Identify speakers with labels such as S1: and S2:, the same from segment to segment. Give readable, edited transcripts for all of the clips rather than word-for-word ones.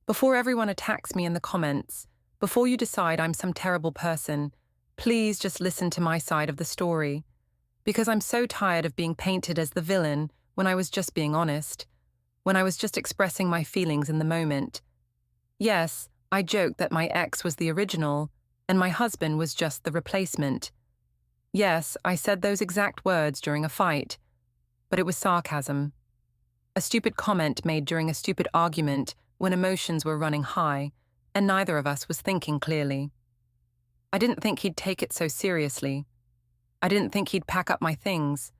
S1: Before everyone attacks me in the comments, before you decide I'm some terrible person, please just listen to my side of the story. Because I'm so tired of being painted as the villain when I was just being honest, when I was just expressing my feelings in the moment. Yes, I joked that my ex was the original, and my husband was just the replacement. Yes, I said those exact words during a fight, but it was sarcasm. A stupid comment made during a stupid argument when emotions were running high, and neither of us was thinking clearly. I didn't think he'd take it so seriously. I didn't think he'd pack up my things.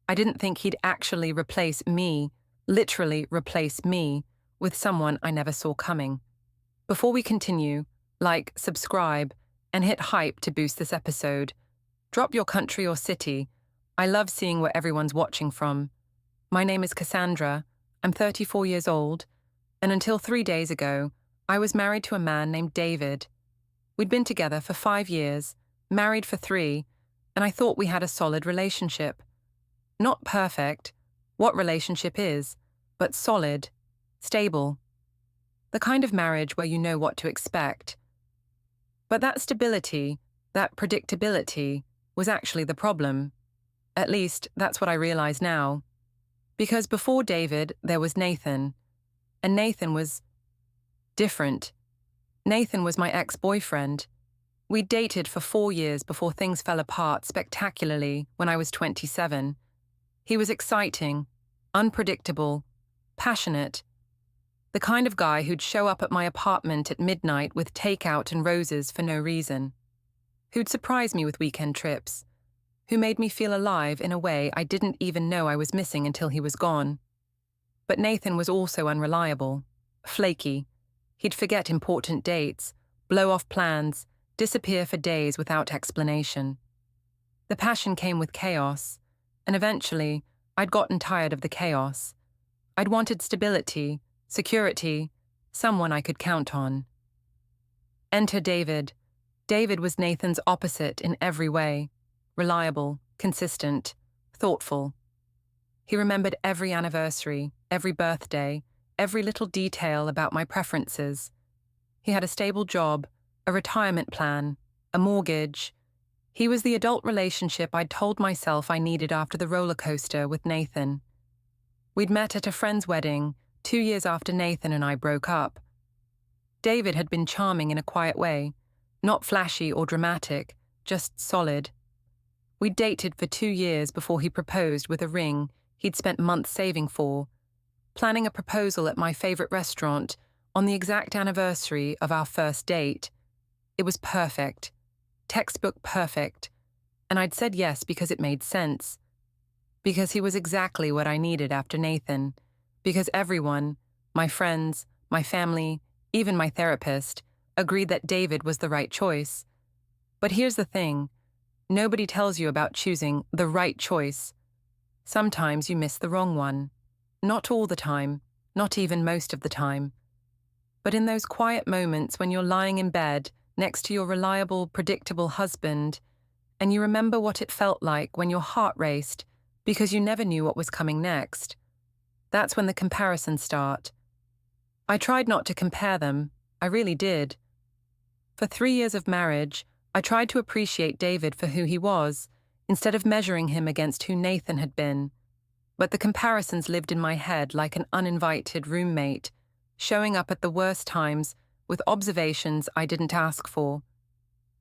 S1: I didn't think he'd actually replace me, literally replace me, with someone I never saw coming. Before we continue, like, subscribe, and hit hype to boost this episode. Drop your country or city. I love seeing where everyone's watching from. My name is Cassandra. I'm 34 years old, and until 3 days ago, I was married to a man named David. We'd been together for 5 years, married for 3, and I thought we had a solid relationship. Not perfect, what relationship is, but solid, stable. The kind of marriage where you know what to expect. But that stability, that predictability, was actually the problem. At least, that's what I realize now. Because before David, there was Nathan. And Nathan was different. Nathan was my ex-boyfriend. We dated for 4 years before things fell apart spectacularly when I was 27. He was exciting, unpredictable, passionate. The kind of guy who'd show up at my apartment at midnight with takeout and roses for no reason. Who'd surprise me with weekend trips. Who made me feel alive in a way I didn't even know I was missing until he was gone. But Nathan was also unreliable, flaky. He'd forget important dates, blow off plans, disappear for days without explanation. The passion came with chaos, and eventually, I'd gotten tired of the chaos. I'd wanted stability, security, someone I could count on. Enter David. David was Nathan's opposite in every way. Reliable, consistent, thoughtful. He remembered every anniversary, every birthday, every little detail about my preferences. He had a stable job, a retirement plan, a mortgage. He was the adult relationship I'd told myself I needed after the roller coaster with Nathan. We'd met at a friend's wedding 2 years after Nathan and I broke up. David had been charming in a quiet way, not flashy or dramatic, just solid. We'd dated for 2 years before he proposed with a ring he'd spent months saving for, planning a proposal at my favorite restaurant on the exact anniversary of our first date. It was perfect, textbook perfect, and I'd said yes because it made sense. Because he was exactly what I needed after Nathan. Because everyone, my friends, my family, even my therapist, agreed that David was the right choice. But here's the thing. Nobody tells you about choosing the right choice. Sometimes you miss the wrong one. Not all the time, not even most of the time. But in those quiet moments when you're lying in bed next to your reliable, predictable husband, and you remember what it felt like when your heart raced because you never knew what was coming next, that's when the comparisons start. I tried not to compare them. I really did. For 3 years of marriage, I tried to appreciate David for who he was, instead of measuring him against who Nathan had been. But the comparisons lived in my head like an uninvited roommate, showing up at the worst times with observations I didn't ask for.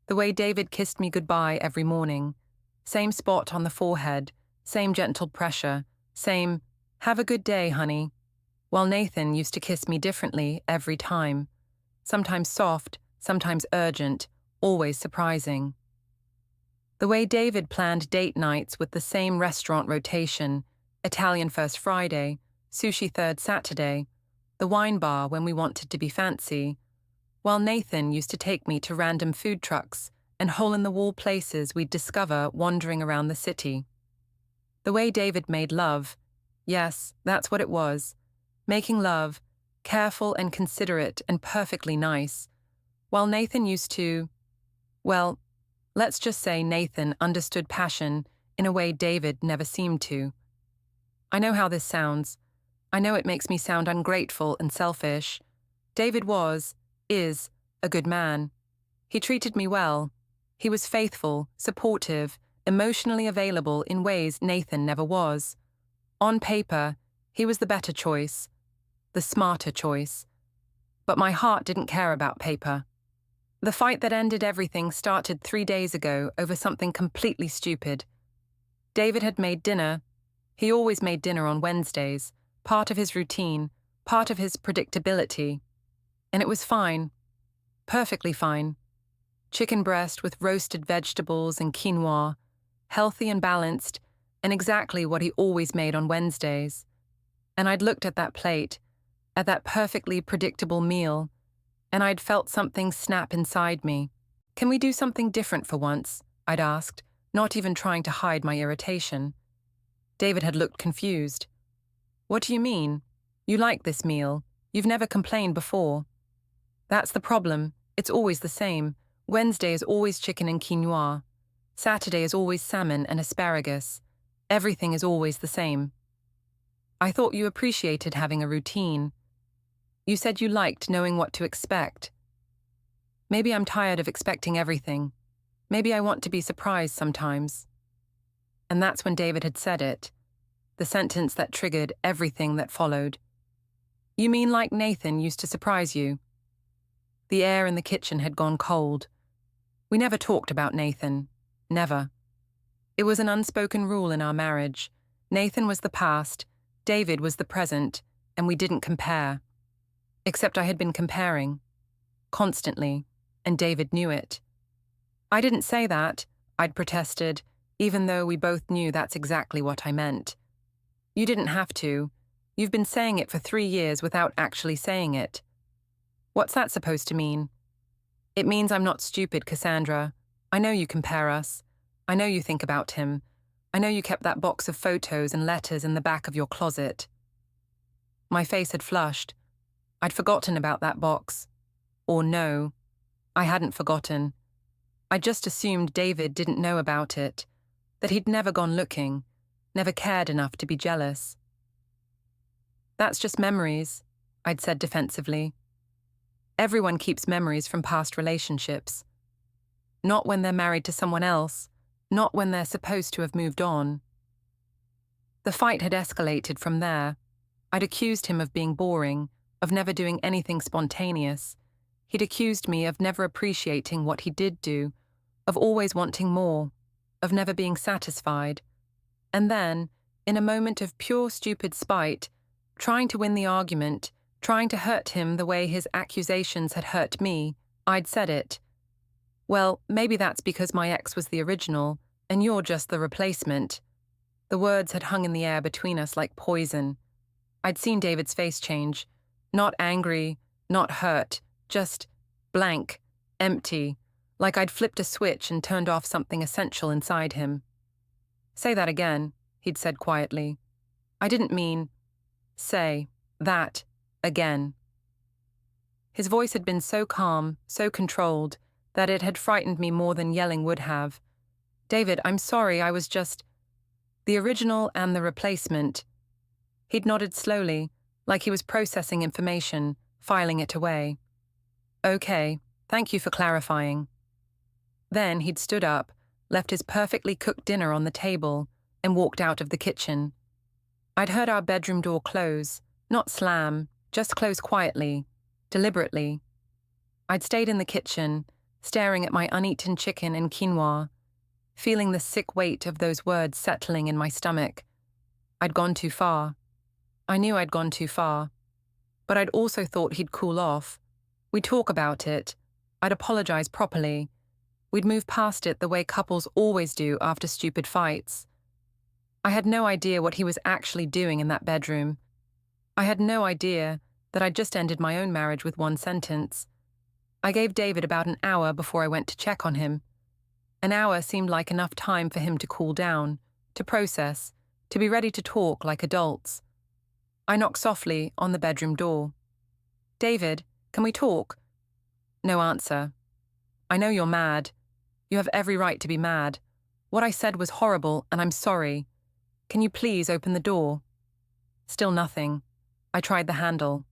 S1: The way David kissed me goodbye every morning, same spot on the forehead, same gentle pressure, same, "Have a good day, honey," while Nathan used to kiss me differently every time, sometimes soft, sometimes urgent, always surprising. The way David planned date nights with the same restaurant rotation, Italian first Friday, sushi third Saturday, the wine bar when we wanted to be fancy, while Nathan used to take me to random food trucks and hole-in-the-wall places we'd discover wandering around the city. The way David made love, yes, that's what it was, making love, careful and considerate and perfectly nice, while Nathan used to, well, let's just say Nathan understood passion in a way David never seemed to. I know how this sounds. I know it makes me sound ungrateful and selfish. David is, a good man. He treated me well. He was faithful, supportive, emotionally available in ways Nathan never was. On paper, he was the better choice, the smarter choice. But my heart didn't care about paper. The fight that ended everything started 3 days ago over something completely stupid. David had made dinner. He always made dinner on Wednesdays, part of his routine, part of his predictability. And it was fine. Perfectly fine. Chicken breast with roasted vegetables and quinoa, healthy and balanced, and exactly what he always made on Wednesdays. And I'd looked at that plate, at that perfectly predictable meal, and I'd felt something snap inside me. "Can we do something different for once?" I'd asked, not even trying to hide my irritation. David had looked confused. "What do you mean? You like this meal. You've never complained before." "That's the problem. It's always the same. Wednesday is always chicken and quinoa. Saturday is always salmon and asparagus. Everything is always the same." "I thought you appreciated having a routine. You said you liked knowing what to expect." "Maybe I'm tired of expecting everything. Maybe I want to be surprised sometimes." And that's when David had said it, the sentence that triggered everything that followed. "You mean like Nathan used to surprise you?" The air in the kitchen had gone cold. We never talked about Nathan. Never. It was an unspoken rule in our marriage. Nathan was the past, David was the present, and we didn't compare. Except I had been comparing. Constantly. And David knew it. "I didn't say that," I'd protested, even though we both knew that's exactly what I meant. "You didn't have to. You've been saying it for 3 years without actually saying it." "What's that supposed to mean?" "It means I'm not stupid, Cassandra. I know you compare us. I know you think about him. I know you kept that box of photos and letters in the back of your closet." My face had flushed. I'd forgotten about that box. Or no, I hadn't forgotten. I just assumed David didn't know about it, that he'd never gone looking, never cared enough to be jealous. "That's just memories," I'd said defensively. "Everyone keeps memories from past relationships. Not when they're married to someone else, not when they're supposed to have moved on." The fight had escalated from there. I'd accused him of being boring, of never doing anything spontaneous. He'd accused me of never appreciating what he did do, of always wanting more, of never being satisfied. And then, in a moment of pure stupid spite, trying to win the argument, trying to hurt him the way his accusations had hurt me, I'd said it. "Well, maybe that's because my ex was the original, and you're just the replacement." The words had hung in the air between us like poison. I'd seen David's face change. Not angry, not hurt, just blank, empty, like I'd flipped a switch and turned off something essential inside him. "Say that again," he'd said quietly. "I didn't mean, say that again." His voice had been so calm, so controlled, that it had frightened me more than yelling would have. "David, I'm sorry, I was just the original and the replacement." He'd nodded slowly, like he was processing information, filing it away. "Okay, thank you for clarifying." Then he'd stood up, left his perfectly cooked dinner on the table, and walked out of the kitchen. I'd heard our bedroom door close, not slam, just close quietly, deliberately. I'd stayed in the kitchen, staring at my uneaten chicken and quinoa, feeling the sick weight of those words settling in my stomach. I'd gone too far. I knew I'd gone too far. But I'd also thought he'd cool off. We'd talk about it. I'd apologize properly. We'd move past it the way couples always do after stupid fights. I had no idea what he was actually doing in that bedroom. I had no idea that I'd just ended my own marriage with one sentence. I gave David about an hour before I went to check on him. An hour seemed like enough time for him to cool down, to process, to be ready to talk like adults. I knocked softly on the bedroom door. "David, can we talk?" No answer. "I know you're mad. You have every right to be mad. What I said was horrible, and I'm sorry. Can you please open the door?" Still nothing. I tried the handle.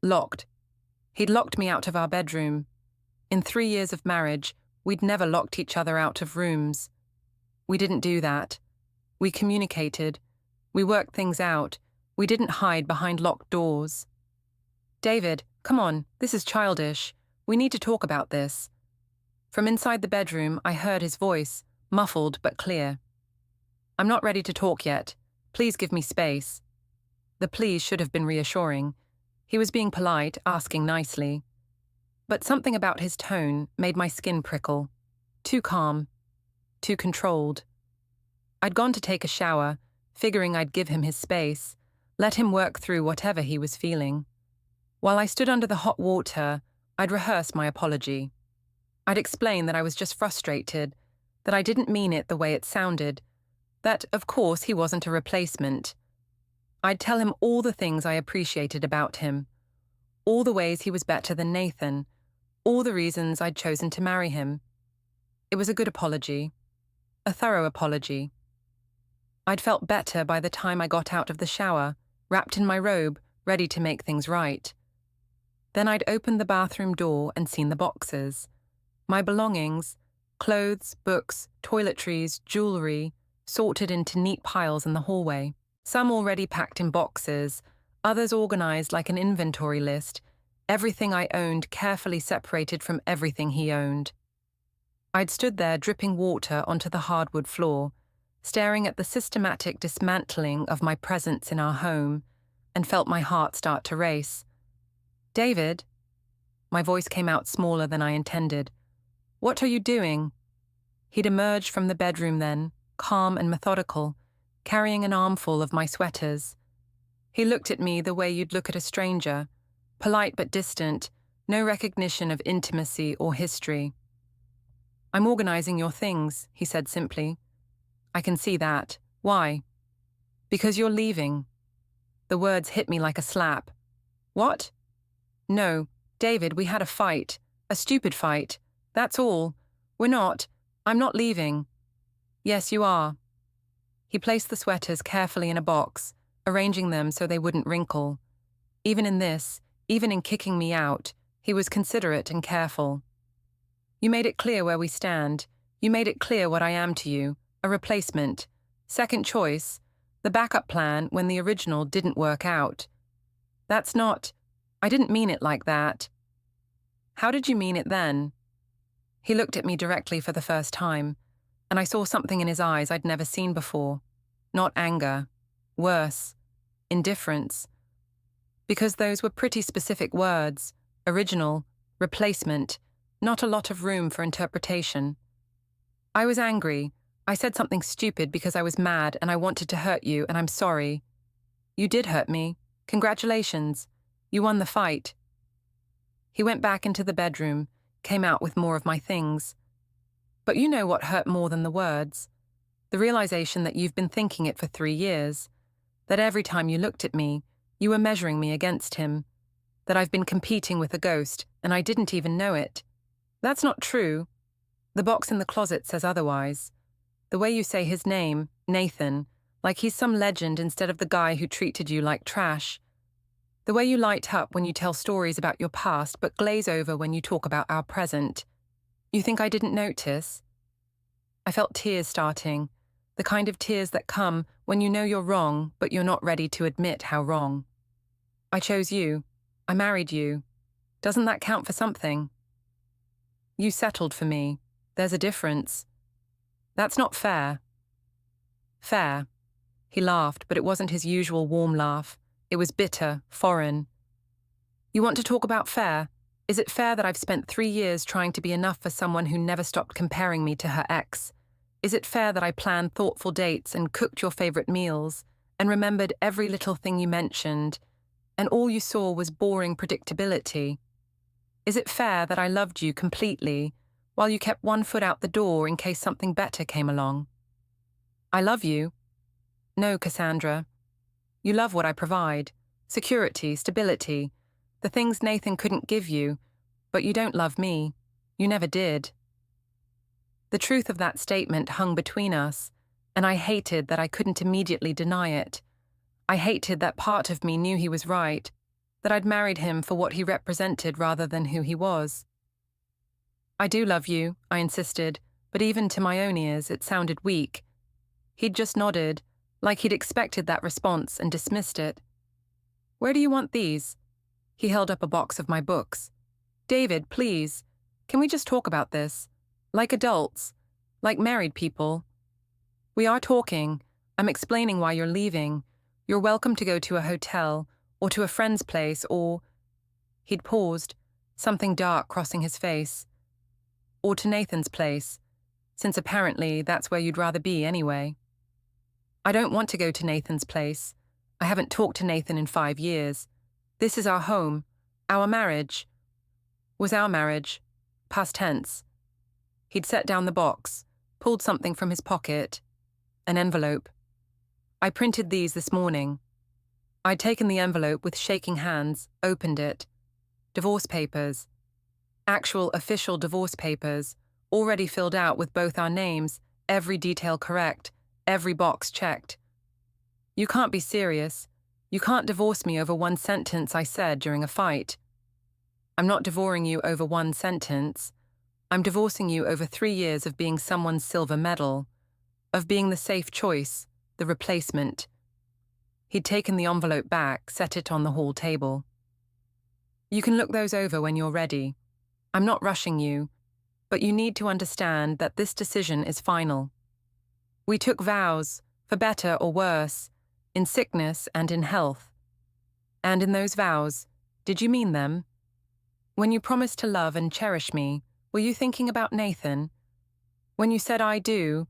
S1: Locked. He'd locked me out of our bedroom. In 3 years of marriage, we'd never locked each other out of rooms. We didn't do that. We communicated. We worked things out. We didn't hide behind locked doors. David, come on, this is childish. We need to talk about this. From inside the bedroom, I heard his voice, muffled but clear. I'm not ready to talk yet. Please give me space. The please should have been reassuring. He was being polite, asking nicely. But something about his tone made my skin prickle. Too calm. Too controlled. I'd gone to take a shower, figuring I'd give him his space, let him work through whatever he was feeling. While I stood under the hot water, I'd rehearsed my apology. I'd explain that I was just frustrated, that I didn't mean it the way it sounded, that, of course, he wasn't a replacement. I'd tell him all the things I appreciated about him, all the ways he was better than Nathan, all the reasons I'd chosen to marry him. It was a good apology, a thorough apology. I'd felt better by the time I got out of the shower, wrapped in my robe, ready to make things right. Then I'd opened the bathroom door and seen the boxes. My belongings, clothes, books, toiletries, jewellery, sorted into neat piles in the hallway. Some already packed in boxes, others organised like an inventory list, everything I owned carefully separated from everything he owned. I'd stood there dripping water onto the hardwood floor, staring at the systematic dismantling of my presence in our home, and felt my heart start to race. David? My voice came out smaller than I intended. What are you doing? He'd emerged from the bedroom then, calm and methodical, carrying an armful of my sweaters. He looked at me the way you'd look at a stranger, polite but distant, no recognition of intimacy or history. I'm organising your things, he said simply. I can see that. Why? Because you're leaving. The words hit me like a slap. What? No, David, we had a fight. A stupid fight. That's all. I'm not leaving. Yes, you are. He placed the sweaters carefully in a box, arranging them so they wouldn't wrinkle. Even in this, even in kicking me out, he was considerate and careful. You made it clear where we stand. You made it clear what I am to you. A replacement. Second choice. The backup plan when the original didn't work out. That's not... I didn't mean it like that. How did you mean it then? He looked at me directly for the first time, and I saw something in his eyes I'd never seen before. Not anger. Worse. Indifference. Because those were pretty specific words. Original. Replacement. Not a lot of room for interpretation. I was angry. I said something stupid because I was mad and I wanted to hurt you, and I'm sorry. You did hurt me. Congratulations. You won the fight. He went back into the bedroom, came out with more of my things. But you know what hurt more than the words? The realization that you've been thinking it for 3 years, that every time you looked at me, you were measuring me against him, that I've been competing with a ghost and I didn't even know it. That's not true. The box in the closet says otherwise. The way you say his name, Nathan, like he's some legend instead of the guy who treated you like trash. The way you light up when you tell stories about your past but glaze over when you talk about our present. You think I didn't notice? I felt tears starting, the kind of tears that come when you know you're wrong but you're not ready to admit how wrong. I chose you. I married you. Doesn't that count for something? You settled for me. There's a difference. That's not fair. Fair. He laughed, but it wasn't his usual warm laugh. It was bitter, foreign. You want to talk about fair? Is it fair that I've spent 3 years trying to be enough for someone who never stopped comparing me to her ex? Is it fair that I planned thoughtful dates and cooked your favorite meals and remembered every little thing you mentioned, and all you saw was boring predictability? Is it fair that I loved you completely while you kept one foot out the door in case something better came along? I love you. No, Cassandra. You love what I provide. Security, stability, the things Nathan couldn't give you, but you don't love me. You never did. The truth of that statement hung between us, and I hated that I couldn't immediately deny it. I hated that part of me knew he was right, that I'd married him for what he represented rather than who he was. "I do love you," I insisted, but even to my own ears it sounded weak. He'd just nodded, like he'd expected that response and dismissed it. "Where do you want these?" He held up a box of my books. "David, please, can we just talk about this? Like adults, like married people." "We are talking. I'm explaining why you're leaving. You're welcome to go to a hotel, or to a friend's place, or—" He'd paused, something dark crossing his face. "Or to Nathan's place, since apparently that's where you'd rather be anyway." "I don't want to go to Nathan's place. I haven't talked to Nathan in 5 years. This is our home. Our marriage. Was our marriage. Past tense." He'd set down the box, pulled something from his pocket. An envelope. "I printed these this morning." I'd taken the envelope with shaking hands, opened it. Divorce papers. Actual official divorce papers, already filled out with both our names, every detail correct, every box checked. "You can't be serious. You can't divorce me over one sentence I said during a fight." "I'm not divorcing you over one sentence. I'm divorcing you over 3 years of being someone's silver medal, of being the safe choice, the replacement." He'd taken the envelope back, set it on the hall table. "You can look those over when you're ready. I'm not rushing you, but you need to understand that this decision is final. We took vows, for better or worse, in sickness and in health. And in those vows, did you mean them? When you promised to love and cherish me, were you thinking about Nathan? When you said I do,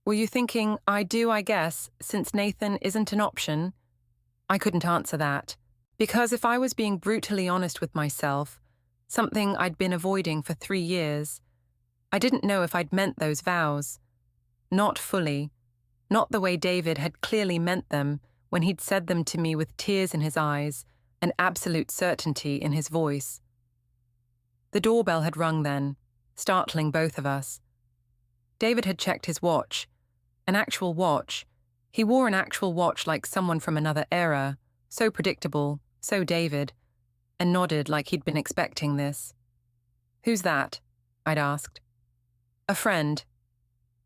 S1: were you thinking I do, I guess, since Nathan isn't an option?" I couldn't answer that, because if I was being brutally honest with myself, something I'd been avoiding for 3 years, I didn't know if I'd meant those vows. Not fully. Not the way David had clearly meant them when he'd said them to me with tears in his eyes and absolute certainty in his voice. The doorbell had rung then, startling both of us. David had checked his watch. An actual watch. He wore an actual watch like someone from another era, so predictable, so David, and nodded like he'd been expecting this. "Who's that?" I'd asked. "A friend."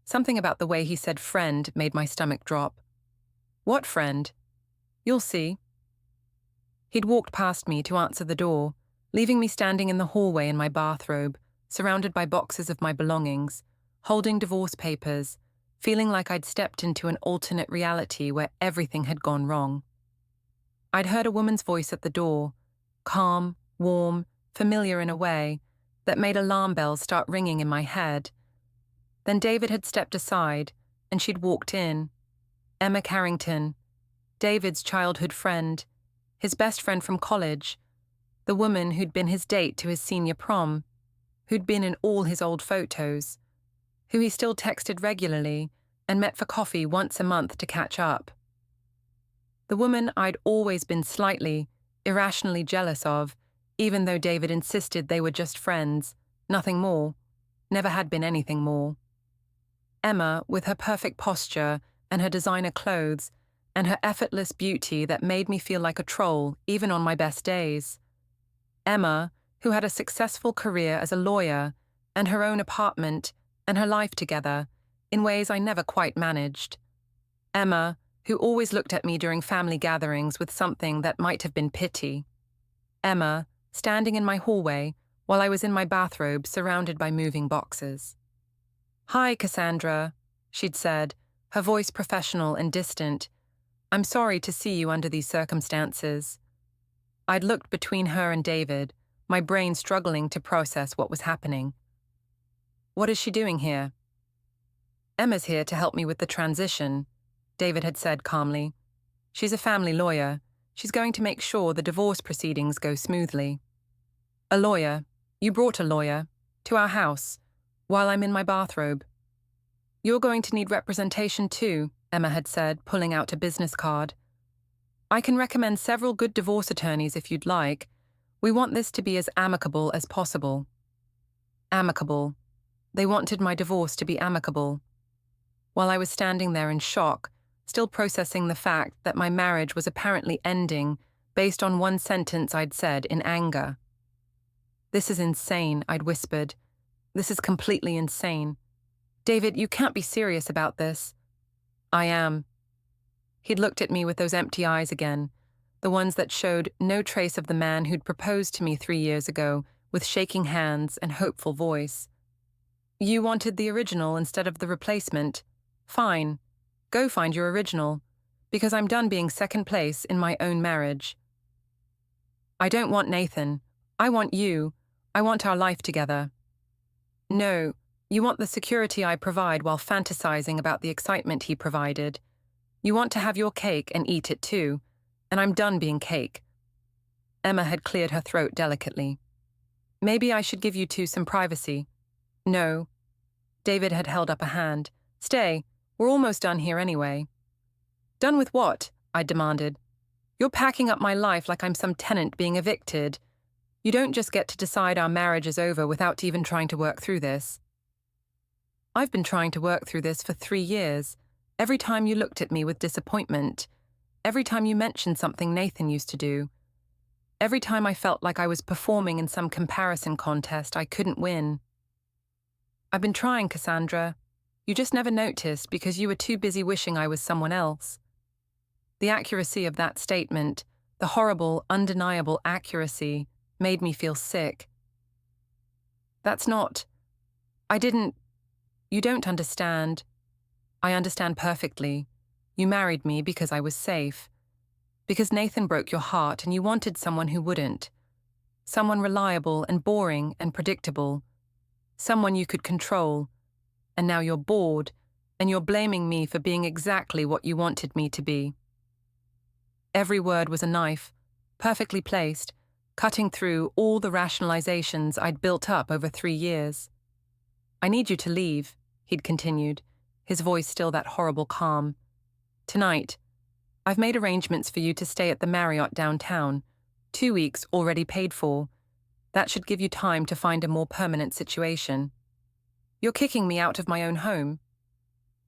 S1: Something about the way he said friend made my stomach drop. "What friend?" "You'll see." He'd walked past me to answer the door, leaving me standing in the hallway in my bathrobe, surrounded by boxes of my belongings, holding divorce papers, feeling like I'd stepped into an alternate reality where everything had gone wrong. I'd heard a woman's voice at the door, calm, warm, familiar in a way, that made alarm bells start ringing in my head. Then David had stepped aside, and she'd walked in. Emma Carrington, David's childhood friend, his best friend from college, the woman who'd been his date to his senior prom, who'd been in all his old photos, who he still texted regularly and met for coffee once a month to catch up. The woman I'd always been slightly, irrationally jealous of, even though David insisted they were just friends, nothing more, never had been anything more. Emma, with her perfect posture and her designer clothes and her effortless beauty that made me feel like a troll even on my best days. Emma, who had a successful career as a lawyer and her own apartment and her life together in ways I never quite managed. Emma, who always looked at me during family gatherings with something that might have been pity. Emma, standing in my hallway while I was in my bathrobe surrounded by moving boxes. "Hi, Cassandra," she'd said, her voice professional and distant. "I'm sorry to see you under these circumstances." I'd looked between her and David, my brain struggling to process what was happening. "What is she doing here?" "Emma's here to help me with the transition," David had said calmly. "She's a family lawyer. She's going to make sure the divorce proceedings go smoothly." "A lawyer? You brought a lawyer? To our house? While I'm in my bathrobe?" "You're going to need representation too," Emma had said, pulling out a business card. "I can recommend several good divorce attorneys if you'd like. We want this to be as amicable as possible." Amicable. They wanted my divorce to be amicable. While I was standing there in shock, still processing the fact that my marriage was apparently ending, based on one sentence I'd said in anger. "This is insane," I'd whispered. "This is completely insane. David, you can't be serious about this." "I am." He'd looked at me with those empty eyes again, the ones that showed no trace of the man who'd proposed to me 3 years ago, with shaking hands and hopeful voice. "You wanted the original instead of the replacement. Fine. Go find your original, because I'm done being second place in my own marriage. I don't want Nathan. I want you. I want our life together." "No, you want the security I provide while fantasizing about the excitement he provided. You want to have your cake and eat it too, and I'm done being cake." Emma had cleared her throat delicately. "Maybe I should give you two some privacy." "No." David had held up a hand. "Stay, we're almost done here anyway." "Done with what?" I demanded. "You're packing up my life like I'm some tenant being evicted. You don't just get to decide our marriage is over without even trying to work through this." "I've been trying to work through this for 3 years. Every time you looked at me with disappointment. Every time you mentioned something Nathan used to do. Every time I felt like I was performing in some comparison contest I couldn't win. I've been trying, Cassandra. You just never noticed because you were too busy wishing I was someone else." The accuracy of that statement, the horrible, undeniable accuracy, made me feel sick. "That's not... You don't understand." "I understand perfectly. You married me because I was safe. Because Nathan broke your heart and you wanted someone who wouldn't. Someone reliable and boring and predictable. Someone you could control. And now you're bored, and you're blaming me for being exactly what you wanted me to be." Every word was a knife, perfectly placed, cutting through all the rationalizations I'd built up over 3 years. "I need you to leave," he'd continued, his voice still that horrible calm. "Tonight. I've made arrangements for you to stay at the Marriott downtown, 2 weeks already paid for. That should give you time to find a more permanent situation." "You're kicking me out of my own home."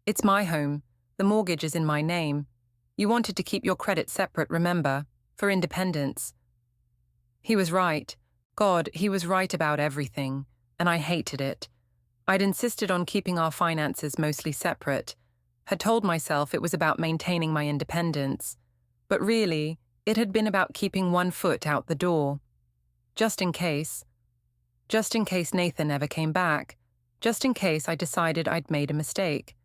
S1: "It's my home. The mortgage is in my name. You wanted to keep your credit separate, remember, for independence." He was right. God, he was right about everything, and I hated it. I'd insisted on keeping our finances mostly separate, had told myself it was about maintaining my independence, but really, it had been about keeping one foot out the door. Just in case Nathan ever came back, just in case I decided I'd made a mistake,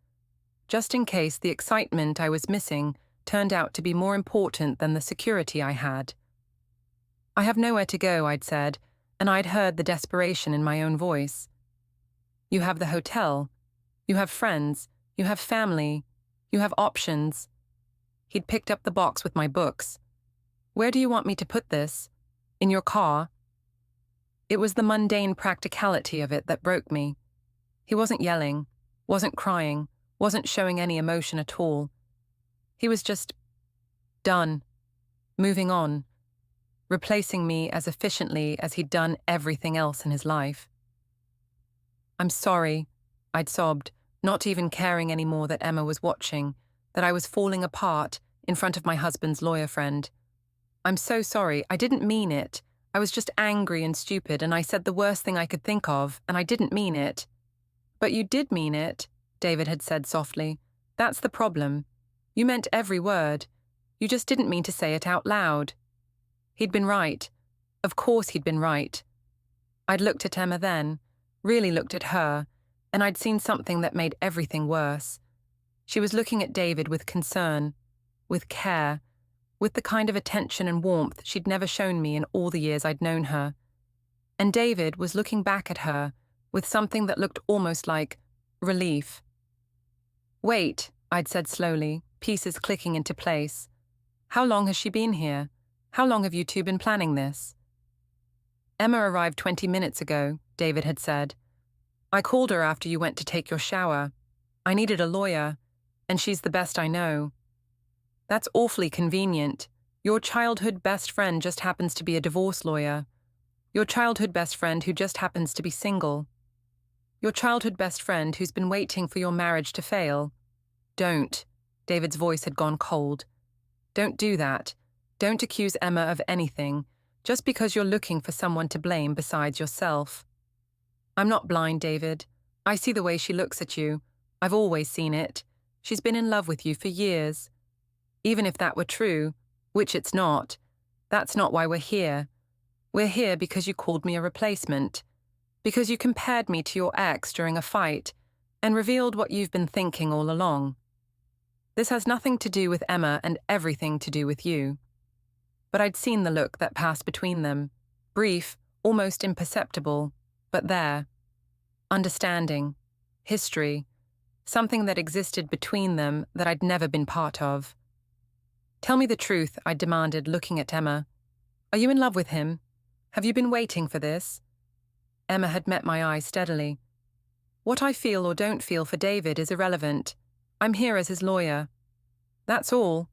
S1: just in case the excitement I was missing turned out to be more important than the security I had. "I have nowhere to go," I'd said, and I'd heard the desperation in my own voice. "You have the hotel. You have friends. You have family. You have options." He'd picked up the box with my books. "Where do you want me to put this? In your car?" It was the mundane practicality of it that broke me. He wasn't yelling, wasn't crying, wasn't showing any emotion at all. He was just done, moving on, replacing me as efficiently as he'd done everything else in his life. "I'm sorry," I'd sobbed, not even caring anymore that Emma was watching, that I was falling apart in front of my husband's lawyer friend. "I'm so sorry, I didn't mean it. I was just angry and stupid, and I said the worst thing I could think of, and I didn't mean it." "But you did mean it," David had said softly. "That's the problem. You meant every word. You just didn't mean to say it out loud." He'd been right. Of course he'd been right. I'd looked at Emma then, really looked at her, and I'd seen something that made everything worse. She was looking at David with concern, with care, with the kind of attention and warmth she'd never shown me in all the years I'd known her. And David was looking back at her with something that looked almost like relief. "Wait," I'd said slowly, pieces clicking into place. "How long has she been here? How long have you two been planning this?" "Emma arrived 20 minutes ago," David had said. "I called her after you went to take your shower. I needed a lawyer, and she's the best I know." "That's awfully convenient. Your childhood best friend just happens to be a divorce lawyer. Your childhood best friend who just happens to be single. Your childhood best friend who's been waiting for your marriage to fail. Don't." David's voice had gone cold. "Don't do that. Don't accuse Emma of anything just because you're looking for someone to blame besides yourself. I'm not blind, David. I see the way she looks at you. I've always seen it. She's been in love with you for years. Even if that were true, which it's not, that's not why we're here. We're here because you called me a replacement, because you compared me to your ex during a fight and revealed what you've been thinking all along. This has nothing to do with Emma and everything to do with you. But I'd seen the look that passed between them, brief, almost imperceptible, but there. Understanding, history, something that existed between them that I'd never been part of. Tell me the truth, I demanded, looking at Emma. Are you in love with him? Have you been waiting for this? Emma had met my eyes steadily. What I feel or don't feel for David is irrelevant. I'm here as his lawyer. That's all.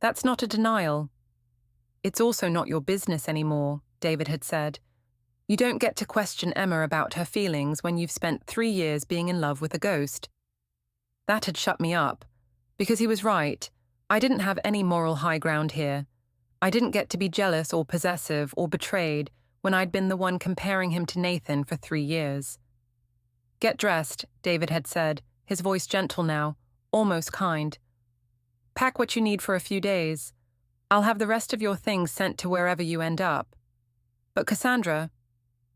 S1: That's not a denial. It's also not your business anymore, David had said. You don't get to question Emma about her feelings when you've spent 3 years being in love with a ghost. That had shut me up, because he was right. I didn't have any moral high ground here. I didn't get to be jealous or possessive or betrayed when I'd been the one comparing him to Nathan for 3 years. Get dressed, David had said, his voice gentle now, almost kind. Pack what you need for a few days. I'll have the rest of your things sent to wherever you end up. But Cassandra,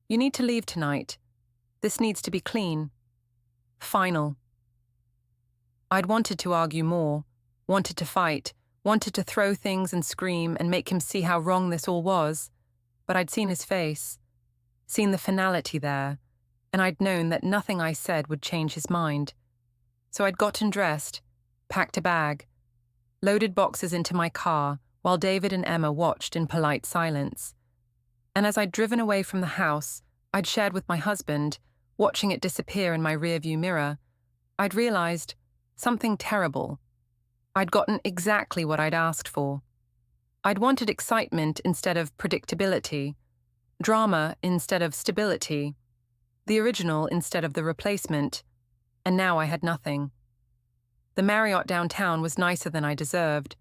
S1: you need to leave tonight. This needs to be clean. Final. I'd wanted to argue more, wanted to fight, wanted to throw things and scream and make him see how wrong this all was, but I'd seen his face, seen the finality there, and I'd known that nothing I said would change his mind. So I'd gotten dressed, packed a bag, loaded boxes into my car while David and Emma watched in polite silence. And as I'd driven away from the house I'd shared with my husband, watching it disappear in my rearview mirror, I'd realized something terrible. I'd gotten exactly what I'd asked for. I'd wanted excitement instead of predictability, drama instead of stability, the original instead of the replacement, and now I had nothing. The Marriott downtown was nicer than I deserved.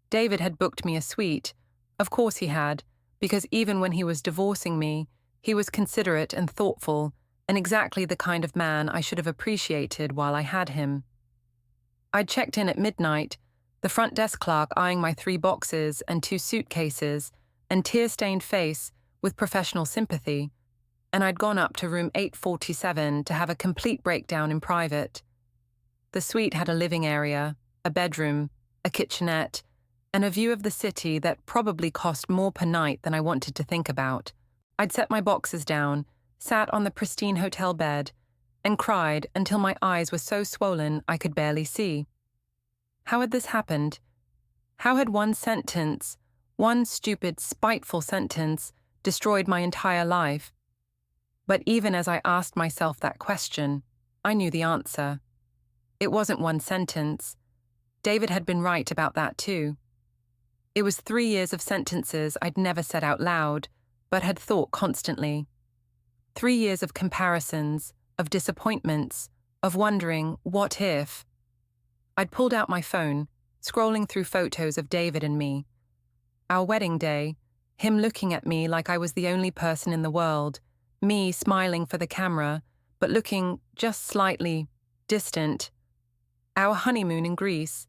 S1: David had booked me a suite. Of course he had, because even when he was divorcing me, he was considerate and thoughtful, and exactly the kind of man I should have appreciated while I had him. I'd checked in at midnight, the front desk clerk eyeing my 3 boxes and 2 suitcases and tear-stained face with professional sympathy, and I'd gone up to room 847 to have a complete breakdown in private. The suite had a living area, a bedroom, a kitchenette, and a view of the city that probably cost more per night than I wanted to think about. I'd set my boxes down, sat on the pristine hotel bed, and cried until my eyes were so swollen I could barely see. How had this happened? How had one sentence, one stupid, spiteful sentence, destroyed my entire life? But even as I asked myself that question, I knew the answer. It wasn't one sentence. David had been right about that too. It was 3 years of sentences I'd never said out loud, but had thought constantly. 3 years of comparisons, of disappointments, of wondering, what if? I'd pulled out my phone, scrolling through photos of David and me. Our wedding day, him looking at me like I was the only person in the world, me smiling for the camera, but looking just slightly distant. Our honeymoon in Greece,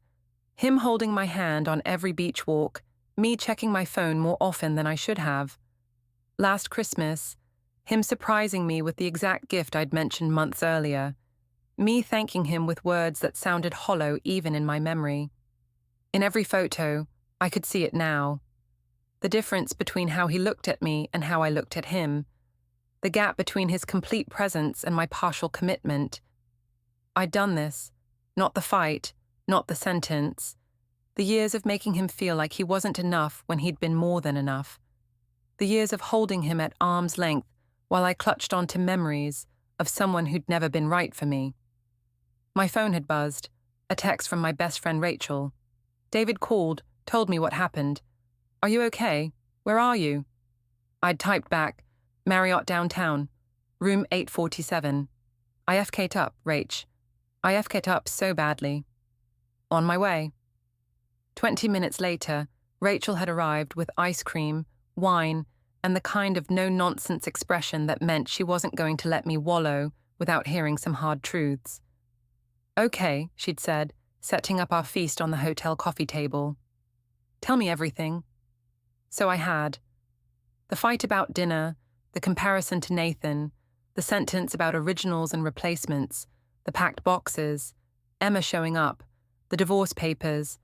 S1: him holding my hand on every beach walk, me checking my phone more often than I should have. Last Christmas, him surprising me with the exact gift I'd mentioned months earlier, me thanking him with words that sounded hollow even in my memory. In every photo, I could see it now. The difference between how he looked at me and how I looked at him. The gap between his complete presence and my partial commitment. I'd done this, not the fight, not the sentence. The years of making him feel like he wasn't enough when he'd been more than enough. The years of holding him at arm's length while I clutched onto memories of someone who'd never been right for me. My phone had buzzed, a text from my best friend Rachel. David called, told me what happened. Are you okay? Where are you? I'd typed back, Marriott downtown, room 847. I FK'd up, Rach. I FK'd up so badly. On my way. 20 minutes later, Rachel had arrived with ice cream, wine, and the kind of no-nonsense expression that meant she wasn't going to let me wallow without hearing some hard truths. "Okay," she'd said, setting up our feast on the hotel coffee table. "Tell me everything." So I had. The fight about dinner, the comparison to Nathan, the sentence about originals and replacements, the packed boxes, Emma showing up, the divorce papers,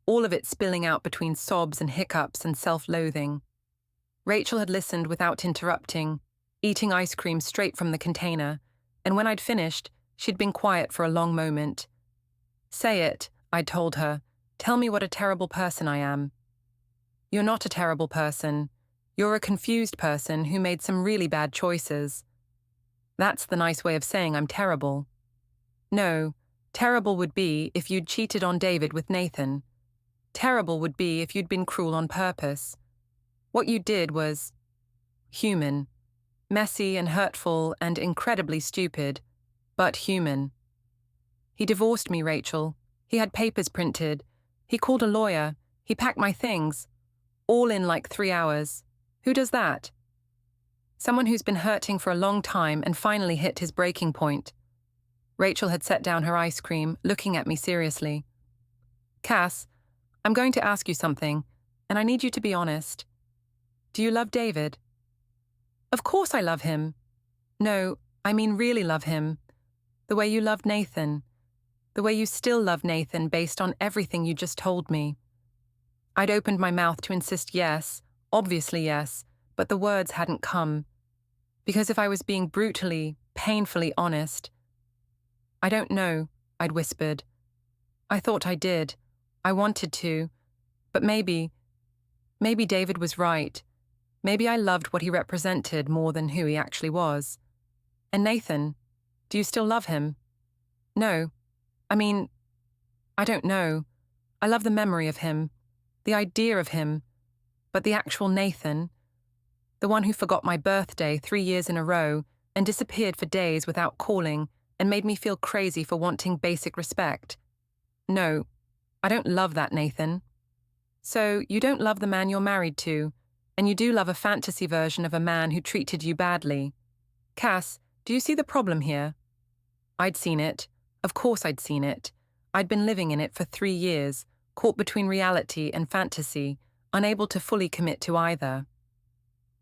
S1: all of it spilling out between sobs and hiccups and self-loathing. Rachel had listened without interrupting, eating ice cream straight from the container, and when I'd finished, she'd been quiet for a long moment. "Say it," I'd told her. "Tell me what a terrible person I am." "You're not a terrible person. You're a confused person who made some really bad choices." That's the nice way of saying I'm terrible. No, terrible would be if you'd cheated on David with Nathan. Terrible would be if you'd been cruel on purpose. What you did was human, messy and hurtful and incredibly stupid, but human. He divorced me, Rachel. He had papers printed. He called a lawyer. He packed my things. All in like 3 hours. Who does that? Someone who's been hurting for a long time and finally hit his breaking point. Rachel had set down her ice cream, looking at me seriously. "Cass, I'm going to ask you something, and I need you to be honest. Do you love David?" "Of course I love him." "No, I mean really love him. The way you loved Nathan. The way you still love Nathan based on everything you just told me." I'd opened my mouth to insist yes, obviously yes, but the words hadn't come. Because if I was being brutally, painfully honest, "I don't know," I'd whispered. "I thought I did. I wanted to. But maybe David was right. Maybe I loved what he represented more than who he actually was. And Nathan, do you still love him?" "No. I mean, I don't know. I love the memory of him, the idea of him, but the actual Nathan, the one who forgot my birthday 3 years in a row and disappeared for days without calling and made me feel crazy for wanting basic respect. No, I don't love that Nathan." "So you don't love the man you're married to, and you do love a fantasy version of a man who treated you badly. Cass, do you see the problem here?" I'd seen it. Of course I'd seen it. I'd been living in it for 3 years, caught between reality and fantasy, unable to fully commit to either.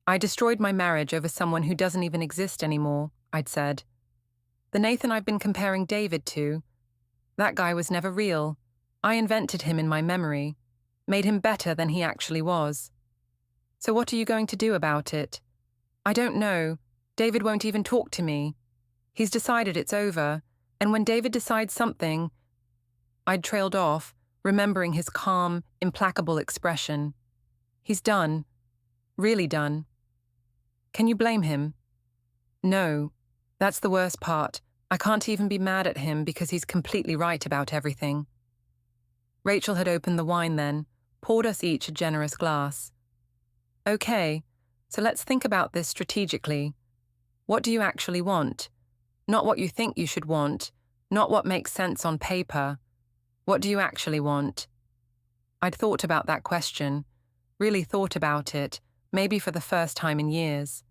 S1: "I destroyed my marriage over someone who doesn't even exist anymore," I'd said. "The Nathan I've been comparing David to, that guy was never real. I invented him in my memory, made him better than he actually was. So what are you going to do about it?" "I don't know. David won't even talk to me. He's decided it's over, and when David decides something..." I'd trailed off, remembering his calm, implacable expression. "He's done. Really done." "Can you blame him?" "No. That's the worst part. I can't even be mad at him because he's completely right about everything." Rachel had opened the wine then, poured us each a generous glass. "Okay, so let's think about this strategically. What do you actually want? Not what you think you should want, not what makes sense on paper. What do you actually want?" I'd thought about that question, really thought about it, maybe for the first time in years.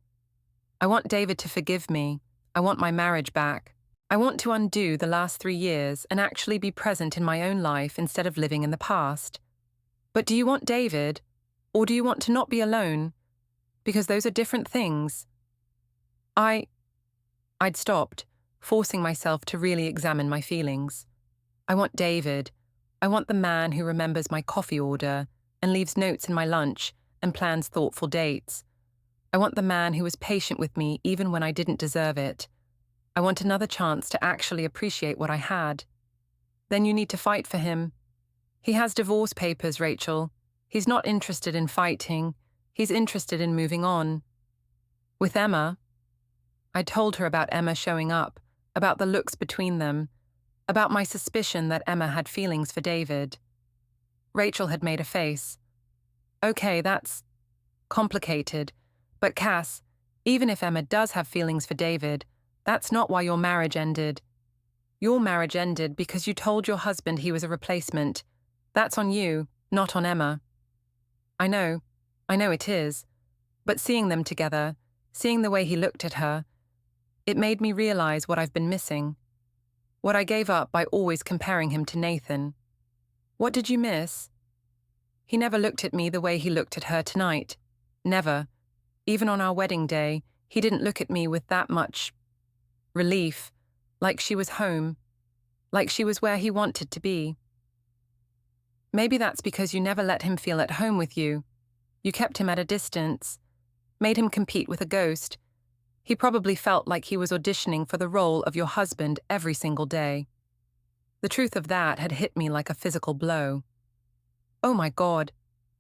S1: I want David to forgive me. I want my marriage back. I want to undo the last 3 years and actually be present in my own life instead of living in the past. But do you want David, or do you want to not be alone? Because those are different things. I'd stopped, forcing myself to really examine my feelings. I want David. I want the man who remembers my coffee order and leaves notes in my lunch and plans thoughtful dates. I want the man who was patient with me even when I didn't deserve it. I want another chance to actually appreciate what I had. Then you need to fight for him. He has divorce papers, Rachel. He's not interested in fighting. He's interested in moving on. With Emma, I told her about Emma showing up, about the looks between them, about my suspicion that Emma had feelings for David. Rachel had made a face. "Okay, that's complicated. But Cass, even if Emma does have feelings for David, that's not why your marriage ended. Your marriage ended because you told your husband he was a replacement. That's on you, not on Emma." I know it is. But seeing them together, seeing the way he looked at her, it made me realize what I've been missing. What I gave up by always comparing him to Nathan. What did you miss? He never looked at me the way he looked at her tonight. Never. Even on our wedding day, he didn't look at me with that much relief, like she was home, like she was where he wanted to be. Maybe that's because you never let him feel at home with you. You kept him at a distance, made him compete with a ghost. He probably felt like he was auditioning for the role of your husband every single day. The truth of that had hit me like a physical blow. Oh my God,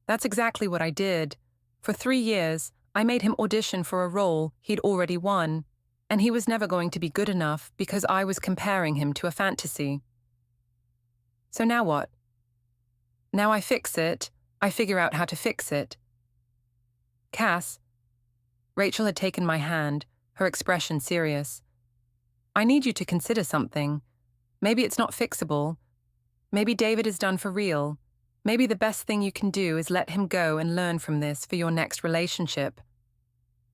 S1: that's exactly what I did. For 3 years, I made him audition for a role he'd already won, and he was never going to be good enough because I was comparing him to a fantasy. So now what? Now I fix it, I figure out how to fix it. Cass. Rachel had taken my hand, her expression serious. I need you to consider something. Maybe it's not fixable. Maybe David is done for real. Maybe the best thing you can do is let him go and learn from this for your next relationship.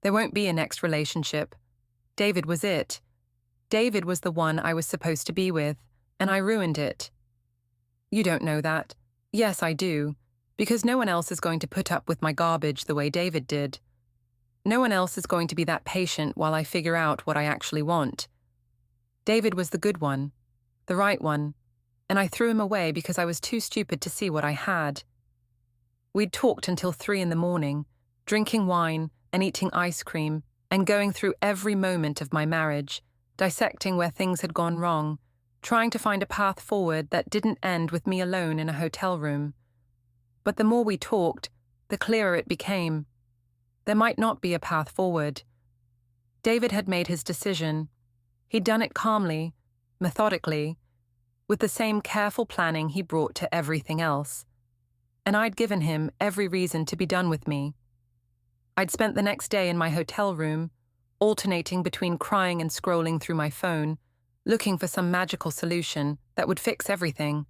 S1: There won't be a next relationship. David was it. David was the one I was supposed to be with, and I ruined it. You don't know that. Yes, I do, because no one else is going to put up with my garbage the way David did. No one else is going to be that patient while I figure out what I actually want. David was the good one, the right one, and I threw him away because I was too stupid to see what I had. We'd talked until 3 a.m, drinking wine and eating ice cream and going through every moment of my marriage, dissecting where things had gone wrong, trying to find a path forward that didn't end with me alone in a hotel room. But the more we talked, the clearer it became. There might not be a path forward. David had made his decision. He'd done it calmly, methodically, with the same careful planning he brought to everything else. And I'd given him every reason to be done with me. I'd spent the next day in my hotel room, alternating between crying and scrolling through my phone, looking for some magical solution that would fix everything.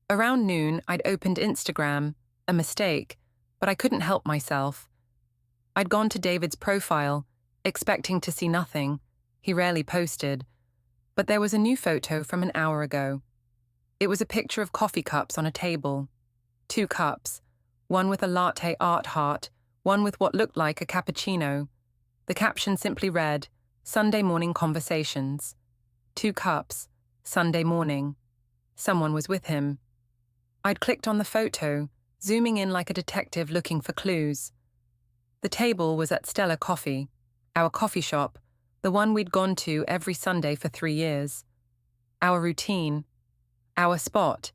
S1: Around noon, I'd opened Instagram, a mistake, but I couldn't help myself. I'd gone to David's profile, expecting to see nothing. He rarely posted. But there was a new photo from an hour ago. It was a picture of coffee cups on a table. 2 cups, one with a latte art heart, one with what looked like a cappuccino. The caption simply read, "Sunday morning conversations." 2 cups, Sunday morning. Someone was with him. I'd clicked on the photo, zooming in like a detective looking for clues. The table was at Stella Coffee, our coffee shop, the one we'd gone to every Sunday for 3 years. Our routine, our spot.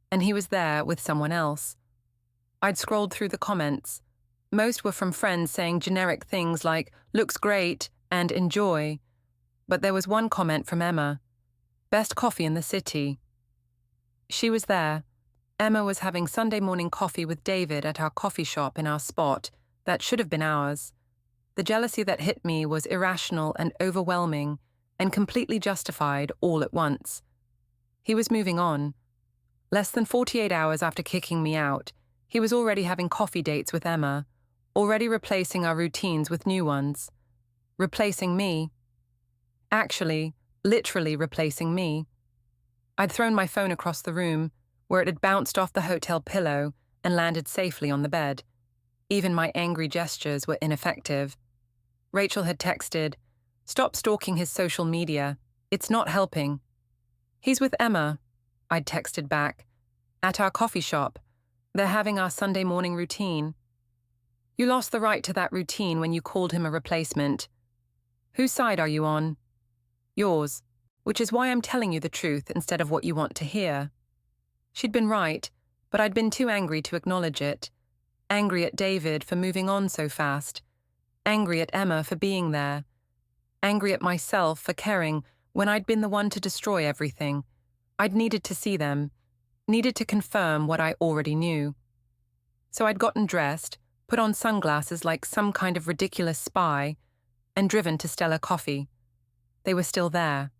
S1: And he was there with someone else. I'd scrolled through the comments. Most were from friends saying generic things like, "Looks great," and "enjoy." But there was one comment from Emma. "Best coffee in the city." She was there. Emma was having Sunday morning coffee with David at our coffee shop in our spot that should have been ours. The jealousy that hit me was irrational and overwhelming and completely justified all at once. He was moving on. Less than 48 hours after kicking me out, he was already having coffee dates with Emma, already replacing our routines with new ones. Replacing me. Actually, literally replacing me. I'd thrown my phone across the room, where it had bounced off the hotel pillow and landed safely on the bed. Even my angry gestures were ineffective. Rachel had texted, "Stop stalking his social media. It's not helping." "He's with Emma," I'd texted back. "At our coffee shop. They're having our Sunday morning routine." "You lost the right to that routine when you called him a replacement. Whose side are you on?" "Yours, which is why I'm telling you the truth instead of what you want to hear." She'd been right, but I'd been too angry to acknowledge it. Angry at David for moving on so fast. Angry at Emma for being there. Angry at myself for caring when I'd been the one to destroy everything. I'd needed to see them, needed to confirm what I already knew. So I'd gotten dressed, put on sunglasses like some kind of ridiculous spy, and driven to Stella Coffee. They were still there.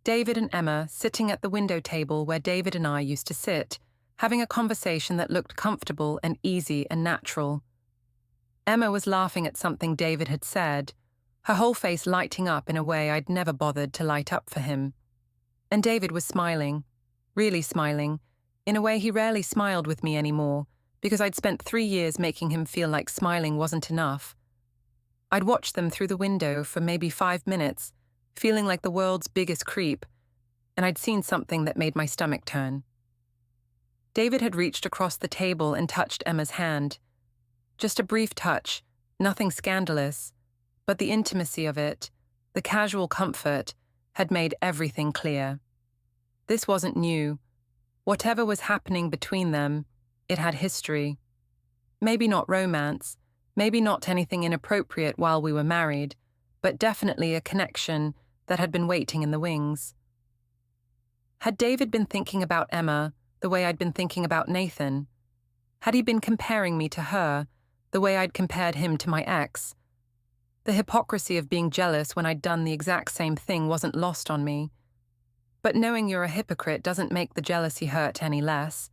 S1: David and Emma sitting at the window table where David and I used to sit, having a conversation that looked comfortable and easy and natural. Emma was laughing at something David had said, her whole face lighting up in a way I'd never bothered to light up for him. And David was smiling, really smiling, in a way he rarely smiled with me anymore, because I'd spent 3 years making him feel like smiling wasn't enough. I'd watched them through the window for maybe 5 minutes, feeling like the world's biggest creep, and I'd seen something that made my stomach turn. David had reached across the table and touched Emma's hand. Just a brief touch, nothing scandalous, but the intimacy of it, the casual comfort, had made everything clear. This wasn't new. Whatever was happening between them, it had history. Maybe not romance, maybe not anything inappropriate while we were married, but definitely a connection that had been waiting in the wings. Had David been thinking about Emma the way I'd been thinking about Nathan? Had he been comparing me to her the way I'd compared him to my ex? The hypocrisy of being jealous when I'd done the exact same thing wasn't lost on me. But knowing you're a hypocrite doesn't make the jealousy hurt any less.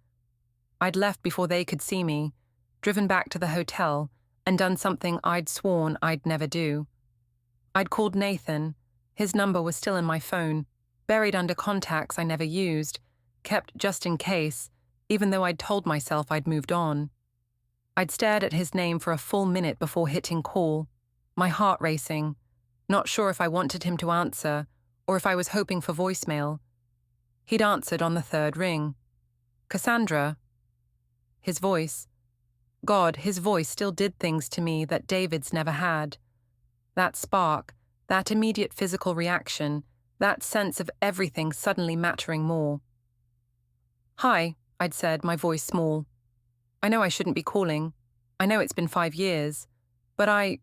S1: I'd left before they could see me, driven back to the hotel, and done something I'd sworn I'd never do. I'd called Nathan. His number was still in my phone, buried under contacts I never used, kept just in case, even though I'd told myself I'd moved on. I'd stared at his name for a full minute before hitting call, my heart racing, not sure if I wanted him to answer or if I was hoping for voicemail. He'd answered on the 3rd ring. Cassandra. His voice. God, his voice still did things to me that David's never had. That spark, that immediate physical reaction, that sense of everything suddenly mattering more. Hi, I'd said, my voice small. I know I shouldn't be calling. I know it's been 5 years. But I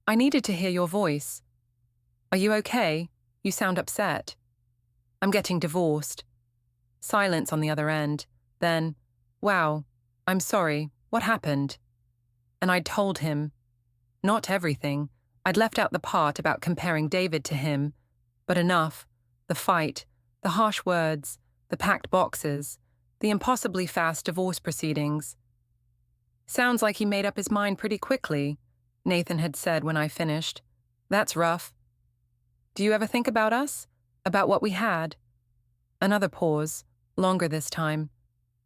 S1: needed to hear your voice. Are you okay? You sound upset. I'm getting divorced. Silence on the other end. Then, wow, I'm sorry. What happened? And I'd told him. Not everything. I'd left out the part about comparing David to him. But enough. The fight, the harsh words, the packed boxes, the impossibly fast divorce proceedings. Sounds like he made up his mind pretty quickly, Nathan had said when I finished. That's rough. Do you ever think about us? About what we had? Another pause, longer this time.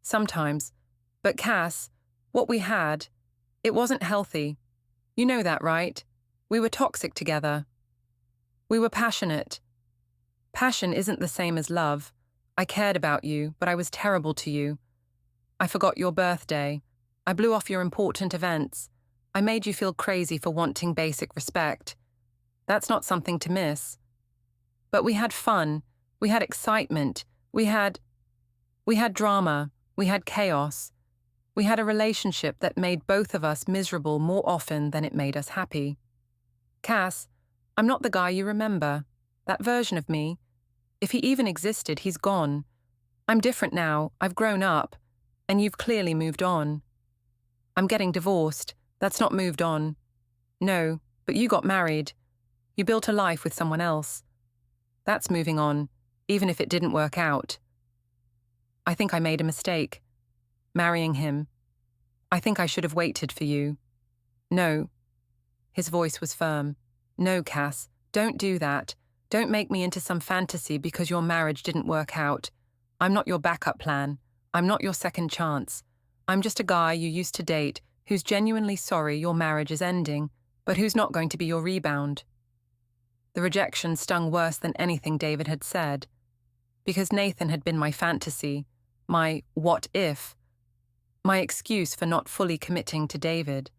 S1: Sometimes. But Cass, what we had, it wasn't healthy. You know that, right? We were toxic together. We were passionate. Passion isn't the same as love. I cared about you, but I was terrible to you. I forgot your birthday. I blew off your important events. I made you feel crazy for wanting basic respect. That's not something to miss. But we had fun. We had excitement. We had drama. We had chaos. We had a relationship that made both of us miserable more often than it made us happy. Cass, I'm not the guy you remember. That version of me. If he even existed, he's gone. I'm different now. I've grown up. And you've clearly moved on. I'm getting divorced. That's not moved on. No, but you got married. You built a life with someone else. That's moving on, even if it didn't work out. I think I made a mistake. Marrying him. I think I should have waited for you. No. His voice was firm. No, Cass, don't do that. Don't make me into some fantasy because your marriage didn't work out. I'm not your backup plan. I'm not your second chance. I'm just a guy you used to date who's genuinely sorry your marriage is ending, but who's not going to be your rebound. The rejection stung worse than anything David had said, because Nathan had been my fantasy, my what if, my excuse for not fully committing to David.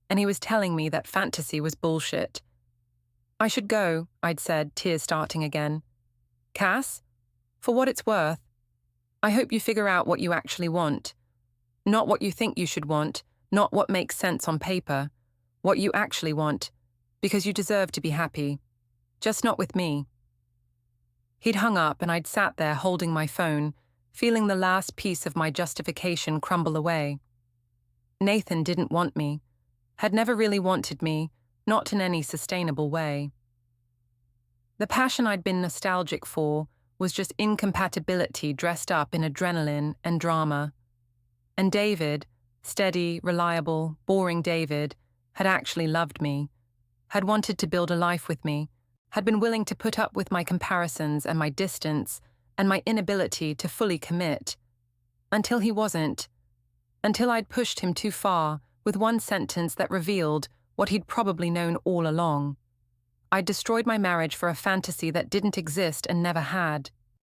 S1: And he was telling me that fantasy was bullshit. I should go, I'd said, tears starting again. Cass, for what it's worth, I hope you figure out what you actually want. Not what you think you should want, not what makes sense on paper. What you actually want, because you deserve to be happy. Just not with me. He'd hung up and I'd sat there holding my phone, feeling the last piece of my justification crumble away. Nathan didn't want me, had never really wanted me, not in any sustainable way. The passion I'd been nostalgic for was just incompatibility dressed up in adrenaline and drama. And David, steady, reliable, boring David, had actually loved me, had wanted to build a life with me, had been willing to put up with my comparisons and my distance and my inability to fully commit. Until he wasn't. Until I'd pushed him too far with one sentence that revealed what he'd probably known all along. I'd destroyed my marriage for a fantasy that didn't exist and never had.